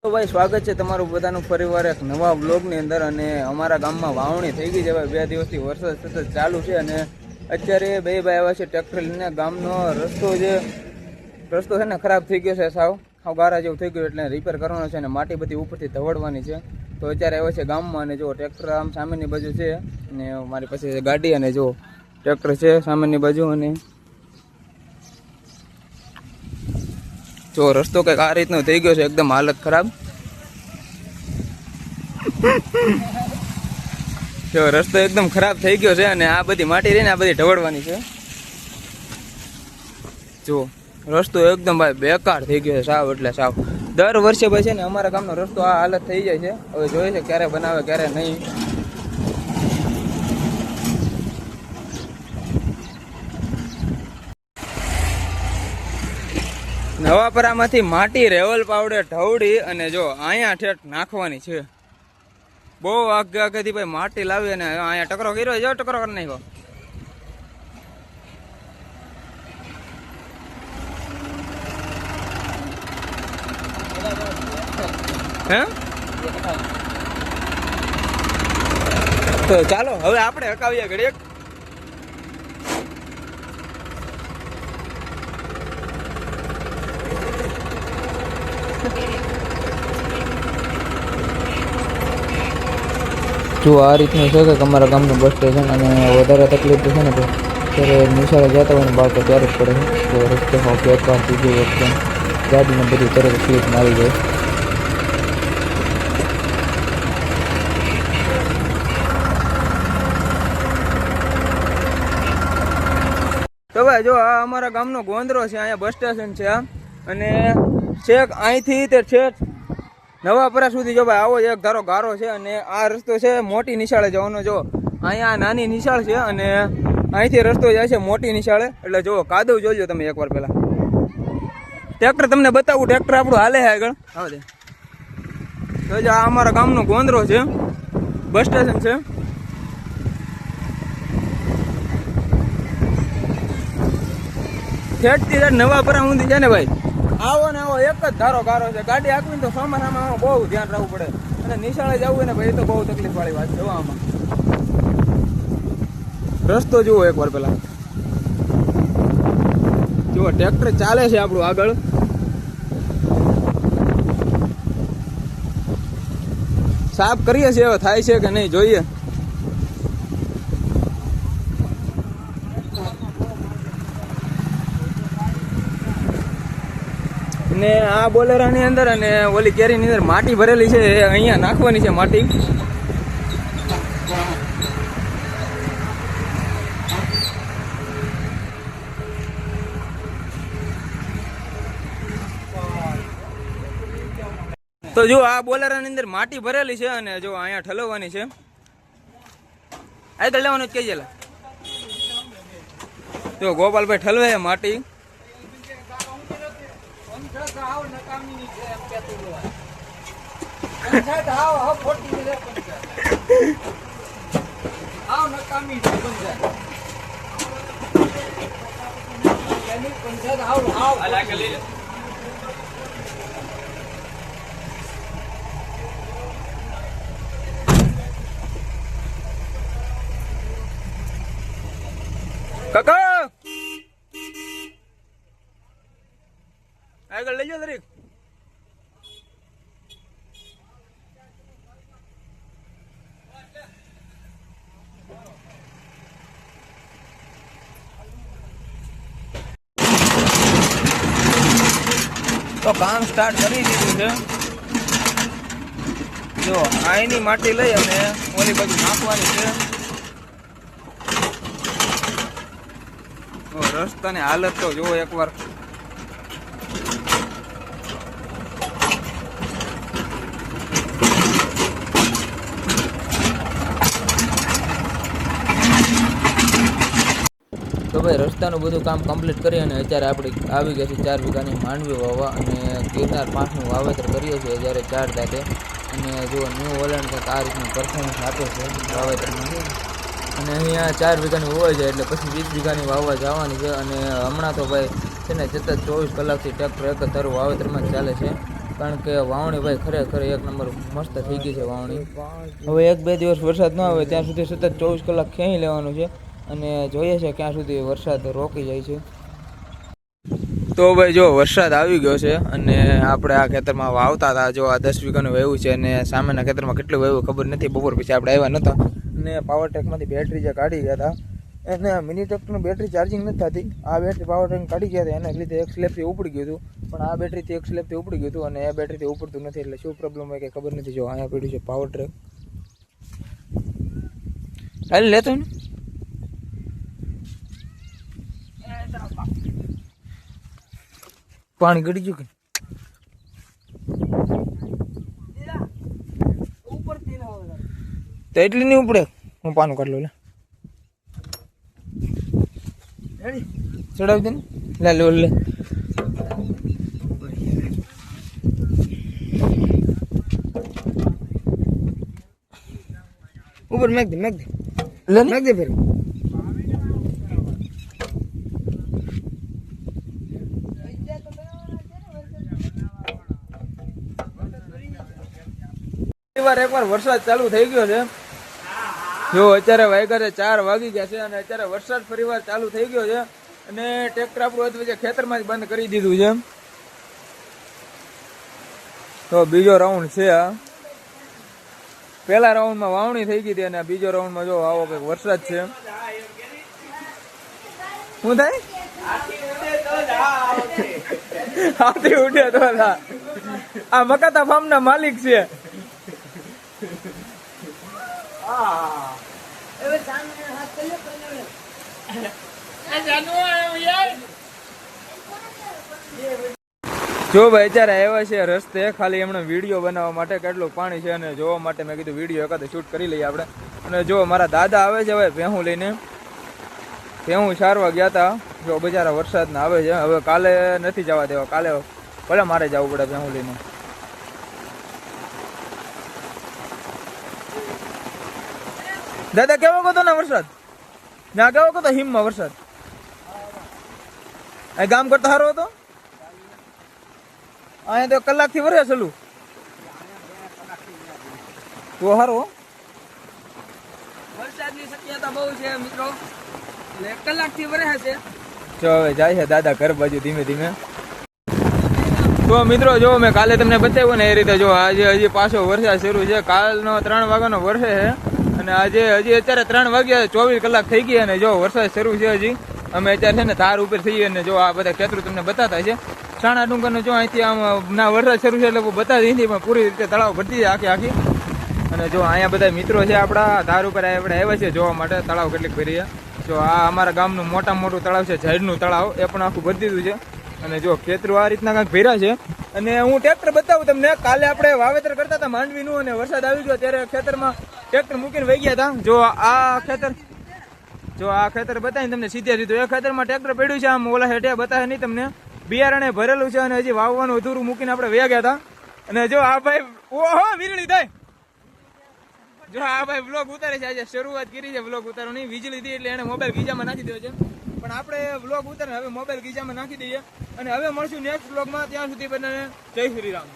તો ભાઈ સ્વાગત છે તમારું બધાનું ફરીવાર એક નવા વ્લોગની અંદર। અને અમારા ગામમાં વાવણી થઈ ગઈ છે ભાઈ, 2 દિવસથી વરસાદ સતત ચાલુ છે અને અત્યારે બે ભાઈ આવ્યા છે ટ્રેક્ટર લઈને। ગામનો રસ્તો છે ને ખરાબ થઈ ગયો છે, સાવ ગારા જેવું થઈ ગયું, એટલે રિપેર કરવાનો છે અને માટી બધી ઉપરથી ધવડવાની છે। તો અત્યારે આવ્યા છે ગામમાં અને જો ટ્રેક્ટર આમ સામેની બાજુ છે અને મારી પાસે ગાડી અને જો ટ્રેક્ટર છે સામેની બાજુ। અને જો રસ્તો કંઈક આ રીતનો થઈ ગયો છે, એકદમ હાલત ખરાબ। જો રસ્તો એકદમ ખરાબ થઈ ગયો છે અને આ બધી માટી રહીને આ બધી ઢવડવાની છે। જો રસ્તો એકદમ ભાઈ બેકાર થઈ ગયો છે સાવ, એટલે સાવ દર વર્ષે ભાઈ છે ને અમારા ગામનો રસ્તો આ હાલત થઈ જાય છે। હવે જોઈએ છે ક્યારે બનાવે ક્યારે નહીં। નવાપરામાંથી માટી રેવલ પાવડે ઢવડી અને જો અહીંયા ઠેઠ નાખવાની છે। બહુ આગેથી ભાઈ માટી લાવી અને અહીંયા ટકરો કર્યો, જો ટકરો કરી નાખ્યો। હે તો ચાલો હવે આપણે હકાવીએ ઘડીક। જો આ રીતનું છે કે અમારા ગામનું બસ સ્ટેશન અને વધારે તકલીફ છે ને તો ત્યારે નિશાળે જતા હોય ને બાળકો ત્યારે જ પડે છે। તો રસ્તામાં ફેરફાર થઈ ગયું એકદમ, ગાડીને બધી તરત સ્લીપ મારી જાય। તો ભાઈ જો આ અમારા ગામનો ગોંદરો છે, અહીંયા બસ સ્ટેશન છે અને છેક અહીંથી તે છેક નવાપરા સુધી જો ભાઈ આવો એક ધારો ગારો છે અને આ રસ્તો છે મોટી નિશાળે જવાનો। જો અહીંયા નાની નિશાળ છે અને અહીંથી રસ્તો જાય છે મોટી નિશાળે, એટલે જો કાદવ જોજો તમે એકવાર પહેલા। ટ્રેક્ટર તમને બતાવું, ટ્રેક્ટર આપણું હાલે છે આગળ, આવો દે। તો જો આ અમારા ગામનો ગોંદરો છે, બસ સ્ટેશન છે। ઠેઠથી નવાપરા સુધી છે ને ભાઈ આવો ને આવો એક જ ધારો ગારો છે। ગાડી હાંકવી તો ચોમાસામાં બહુ ધ્યાન રાખવું પડે અને નિશાળે જવું હોય ને ભાઈ, એ તો બહુ તકલીફ વાળી વાત છે। આમાં રસ્તો જુઓ એકવાર પેલા, જુઓ ટ્રેક્ટર ચાલે છે આપણું આગળ। સાફ કરીએ છીએ, હવે થાય છે કે નહીં જોઈએ। ને આ બોલેરાની અંદર અને ઓલી કેરીની અંદર માટી ભરેલી છે, અહીંયા નાખવાની છે માટી। તો જો આ બોલેરાની અંદર માટી ભરેલી છે અને જો અહીંયા ઠલવવાની છે। આગળ લેવાનું જ કહીએ। જો ગોપાલભાઈ ઠલવે માટી। કાકા આગળ લઈ જાઓ દરેક। તો કામ સ્ટાર્ટ કરી દીધું છે। જો અહીંની માટી લઈ અને ઓલી બાજુ નાખવાની છે। રસ્તાની હાલત તો જુઓ એકવાર। તો ભાઈ રસ્તાનું બધું કામ કમ્પ્લીટ કરી અને અત્યારે આપણે આવી ગયા છે 4 વીઘાની માંડવી વાવવા અને ગિરનાર 5નું વાવેતર કરીએ છીએ જ્યારે 4 દાંતે। અને જો ન્યૂ હોલેન્ડ કંઈક આ રીતનું પરફોર્મન્સ આપે છે વાવેતરમાં। અને અહીંયા 4 વીઘાની હોવાઈ જાય એટલે પછી 20 વીઘાની વાવવા જવાની છે। અને હમણાં તો ભાઈ છે ને સતત 24 કલાકથી ટ્રેક્ટર એક ધારું વાવેતરમાં જ ચાલે છે। કારણ કે વાવણી ભાઈ ખરેખર એક નંબર મસ્ત થઈ ગઈ છે વાવણી. હવે 1-2 દિવસ વરસાદ ન આવે ત્યાં સુધી સતત 24 કલાક ખેંચી લેવાનું છે અને જોઈએ છે ક્યાં સુધી વરસાદ રોકી જાય છે. તો ભાઈ જો વરસાદ આવી ગયો છે અને આપણે આ ખેતરમાં વાવતા હતા. જો આ 10 વીઘાનું વાવ્યું છે અને સામેના ખેતરમાં કેટલું વાવ્યું ખબર નથી. બપોર પછી આપણે આવ્યા નહોતા અને પાવર ટ્રેકમાંથી બેટરી જે કાઢી ગયા હતા એને મિની ટ્રેક્ટરનું બેટરી ચાર્જિંગ નથી થતી. આ બેટરી પાવર ટ્રેક કાઢી ગયા હતા એના લીધે એક સ્લેબથી ઉપડી ગયું હતું. પણ આ બેટરીથી એક સ્લેબથી ઉપડી ગયું હતું અને એ બેટરીથી ઉપડતું નથી. એટલે શું પ્રોબ્લેમ હોય કે ખબર નથી. જો અહીંયા પડ્યું છે પાવર ટ્રેક. હાલ લેતો ને પાણી ગળી ગયું કે તો એટલી નહીં ઉપડે. હું પાનું કાઢ લઉં. લે ચડાવી દે ને. લે લે ઉપર મેક દે મેક દે લે મેક દે ફેર. એકવાર વરસાદ ચાલુ થઈ ગયો છે. જો અત્યારે વાગ્યા છે 4 વાગી ગયા છે અને અત્યારે વરસાદ ફરીવાર ચાલુ થઈ ગયો છે અને ટ્રેક્ટર આપણું વચ્ચે ખેતરમાં જ બંધ કરી દીધું છે. તો બીજો રાઉન્ડ છે. આ પહેલા રાઉન્ડમાં વાવણી થઈ ગઈ હતી અને બીજો રાઉન્ડમાં જો આવો કંઈક વરસાદ છે. શું થાય? હાથી ઉડે તો આ મકાતા ફાર્મ ના માલિક છે. જો ભાઈ અત્યારે આવ્યા છે રસ્તે ખાલી એમણે વિડીયો બનાવવા માટે. કેટલું પાણી છે અને જોવા માટે મેં કીધું વિડીયો એકાદ શૂટ કરી લઈએ આપણે. અને જો મારા દાદા આવે છે હવે ભેહું લઈને. ભેહું સારવા ગયા હતા. જો બજારા વરસાદના આવે છે. હવે કાલે નથી જવા દેવા. કાલે ભલે મારે જવું પડે ભેહું લઈને. દાદા કેવો હતો ને વરસાદ? ના કેવો હતો હિમમાં વરસાદ? આ ગામ કરતા સારો હતો? અહીંયા તો કલાકથી વરે ચલું તો સારો. વરસાદની શક્યતા બહુ છે મિત્રો. 1 કલાકથી વરે છે. જો હવે જાય છે દાદા ઘર બાજુ ધીમે ધીમે. તો મિત્રો જો મેં કાલે તમને બતાવ્યું ને એ રીતે જો આજે હજી પાછો વરસાદ શરૂ છે. કાલનો 3 વાગ્યાનો વરસે છે અને આજે હજી અત્યારે 3 વાગ્યા 24 કલાક થઈ ગયા અને જો વરસાદ શરૂ છે હજી. અમે અત્યારે છે ને ધાર ઉપર થઈએ અને જો આ બધા ખેતરો તમને બતાતા છે. સાણા ડુંગરનો જો અહીંથી આમ ના વરસાદ શરૂ છે એટલે બતાવી નથી પણ પૂરી રીતે તળાવ ભરતી જાય આખી. અને જો અહીંયા બધા મિત્રો છે આપણા ધાર ઉપર આપણે આવ્યા છે જોવા માટે તળાવ કેટલીક ભરી છે. જો આ અમારા ગામનું મોટું તળાવ છે ઝાડનું તળાવ. એ પણ આખું ભરી દીધું છે અને જો ખેતરો આ રીતના કાંઈક ભર્યા છે. અને હું ટ્રેક્ટર બતાવું તમને. કાલે આપણે વાવેતર કરતા હતા માંડવીનું અને વરસાદ આવી ગયો ત્યારે ખેતરમાં ટ્રેક્ટર મૂકીને વહી ગયા હતા. જો આ ખેતર બતાવીને તમને સીધે સીધું એ ખેતરમાં ટ્રેક્ટર પડ્યું છે. આમ ઓલા હેઠે બતાવે નહીં તમને. બિયારણે ભરેલું છે અને હજી વાવવાનું અધૂરું મૂકીને આપણે વહી ગયા હતા. અને જો આ ભાઈ ઓહો વીજળી થાય. જો આ ભાઈ વ્લોગ ઉતારે છે. આજે શરૂઆત કરી છે વ્લોગ ઉતારવાની. વીજળી હતી એટલે એને મોબાઈલ ગીજામાં નાખી દીધો છે. પણ આપણે વ્લોગ ઉતારે હવે મોબાઈલ ગીજામાં નાખી દઈએ અને હવે મળશું નેક્સ્ટ વ્લોગમાં. ત્યાં સુધી બધાને જય શ્રી રામ.